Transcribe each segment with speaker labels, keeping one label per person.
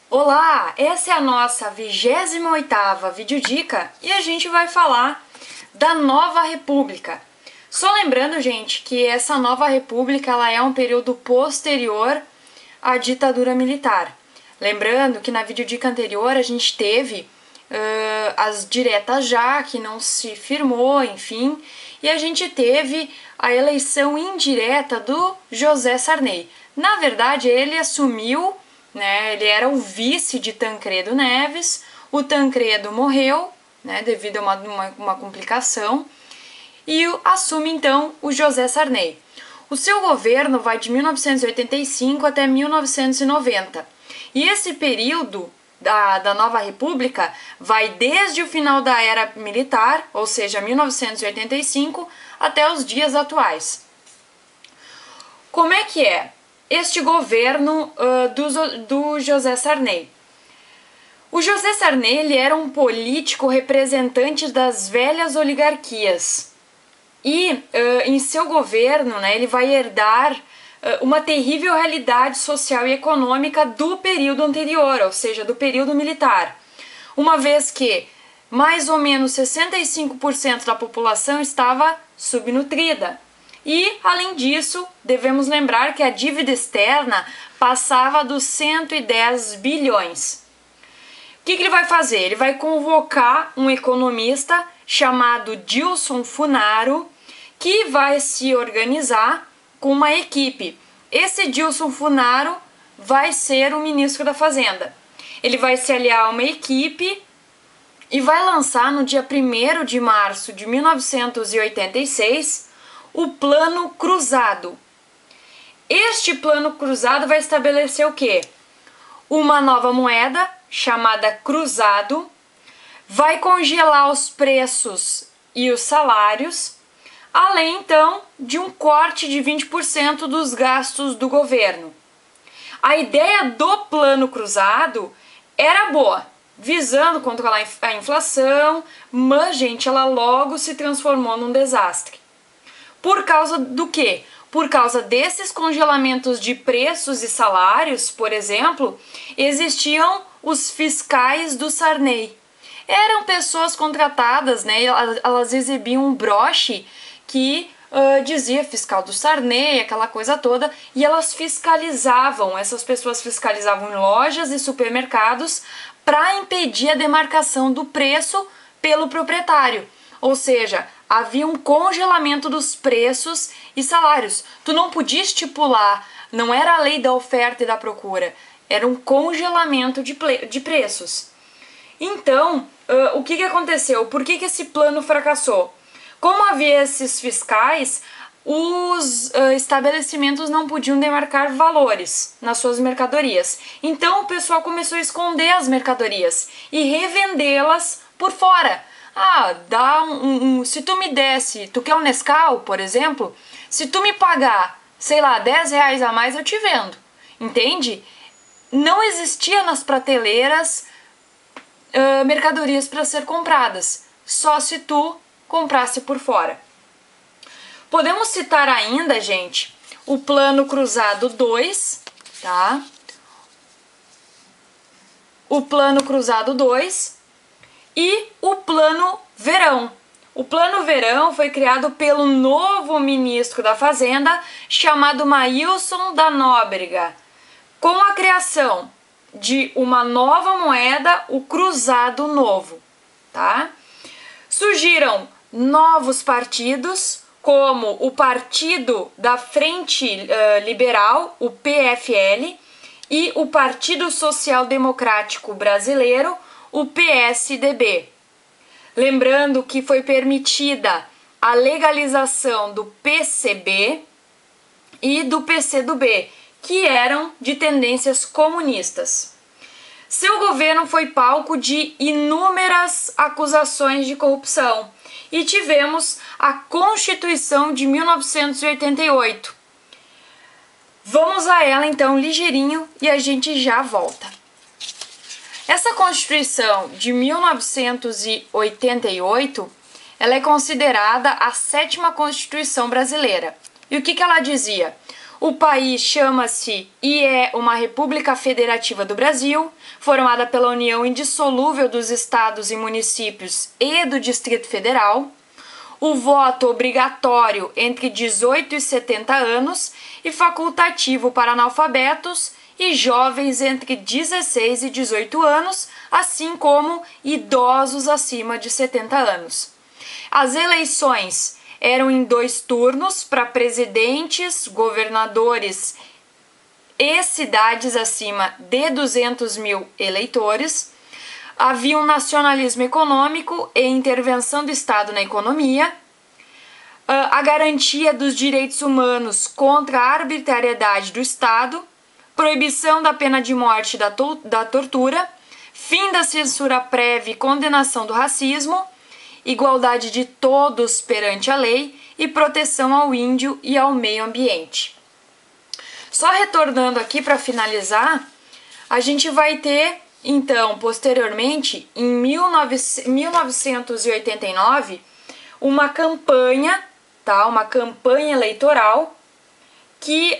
Speaker 1: Olá, essa é a nossa 28ª videodica e a gente vai falar da Nova República. Só lembrando, gente, que essa Nova República ela é um período posterior à ditadura militar. Lembrando que na videodica anterior a gente teve as diretas já, que não se firmou, enfim, e a gente teve a eleição indireta do José Sarney. Na verdade, ele assumiu, né, ele era o vice de Tancredo Neves, o Tancredo morreu, né, devido a uma complicação, e assume então o José Sarney. O seu governo vai de 1985 até 1990, e esse período da Nova República vai desde o final da era militar, ou seja, 1985, até os dias atuais. Como é que é este governo do José Sarney? O José Sarney ele era um político representante das velhas oligarquias e em seu governo, né, ele vai herdar uma terrível realidade social e econômica do período anterior, ou seja, do período militar, uma vez que mais ou menos 65% da população estava subnutrida. E, além disso, devemos lembrar que a dívida externa passava dos 110 bilhões. O que ele vai fazer? Ele vai convocar um economista chamado Dilson Funaro, que vai se organizar com uma equipe. Esse Dilson Funaro vai ser o ministro da Fazenda. Ele vai se aliar a uma equipe e vai lançar no dia 1º de março de 1986 o Plano Cruzado. Este Plano Cruzado vai estabelecer o quê? Uma nova moeda chamada Cruzado, vai congelar os preços e os salários, além então de um corte de 20% dos gastos do governo. A ideia do Plano Cruzado era boa, visando controlar a inflação, mas, gente, ela logo se transformou num desastre. Por causa do quê? Por causa desses congelamentos de preços e salários, por exemplo, existiam os fiscais do Sarney. Eram pessoas contratadas, né? Elas exibiam um broche que dizia fiscal do Sarney, aquela coisa toda, e elas fiscalizavam, essas pessoas fiscalizavam em lojas e supermercados para impedir a demarcação do preço pelo proprietário. Ou seja, havia um congelamento dos preços e salários. Tu não podia estipular, não era a lei da oferta e da procura, era um congelamento de preços. Então, o que aconteceu? Por que esse plano fracassou? Como havia esses fiscais, os estabelecimentos não podiam demarcar valores nas suas mercadorias. Então, o pessoal começou a esconder as mercadorias e revendê-las por fora. Se tu me desse, tu quer um Nescau, por exemplo, se tu me pagar, sei lá, 10 reais a mais, eu te vendo, entende? Não existia nas prateleiras mercadorias para ser compradas, só se tu comprasse por fora. Podemos citar ainda, gente, o Plano Cruzado 2, tá? O Plano Cruzado 2 e o Plano Verão. O Plano Verão foi criado pelo novo ministro da Fazenda, chamado Maílson da Nóbrega, com a criação de uma nova moeda, o Cruzado Novo, tá? Surgiram novos partidos, como o Partido da Frente Liberal, o PFL, e o Partido Social Democrático Brasileiro, o PSDB. Lembrando que foi permitida a legalização do PCB e do PCdoB, que eram de tendências comunistas. Seu governo foi palco de inúmeras acusações de corrupção e tivemos a Constituição de 1988. Vamos a ela então ligeirinho e a gente já volta. Essa Constituição de 1988, ela é considerada a 7ª Constituição brasileira. E o que ela dizia? O país chama-se e é uma República Federativa do Brasil, formada pela união indissolúvel dos estados e municípios e do Distrito Federal. O voto obrigatório entre 18 e 70 anos e facultativo para analfabetos e jovens entre 16 e 18 anos, assim como idosos acima de 70 anos. As eleições eram em 2 turnos para presidentes, governadores e cidades acima de 200 mil eleitores. Havia um nacionalismo econômico e intervenção do Estado na economia, a garantia dos direitos humanos contra a arbitrariedade do Estado, proibição da pena de morte e da tortura, fim da censura prévia e condenação do racismo, igualdade de todos perante a lei e proteção ao índio e ao meio ambiente. Só retornando aqui para finalizar, a gente vai ter, então, posteriormente, em 1989, uma campanha eleitoral que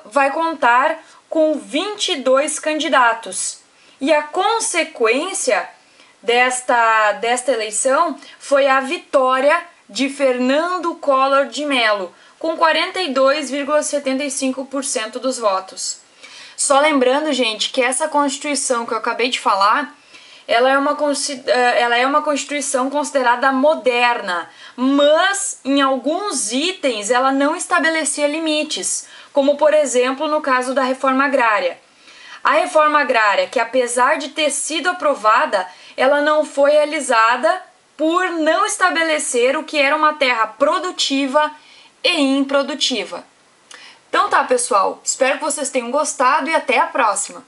Speaker 1: vai contar com 22 candidatos. E a consequência desta eleição foi a vitória de Fernando Collor de Mello, com 42,75% dos votos. Só lembrando, gente, que essa Constituição que eu acabei de falar, ela é uma Constituição considerada moderna, mas em alguns itens ela não estabelecia limites, como por exemplo no caso da reforma agrária. A reforma agrária, que apesar de ter sido aprovada, ela não foi realizada por não estabelecer o que era uma terra produtiva e improdutiva. Então tá, pessoal, espero que vocês tenham gostado e até a próxima!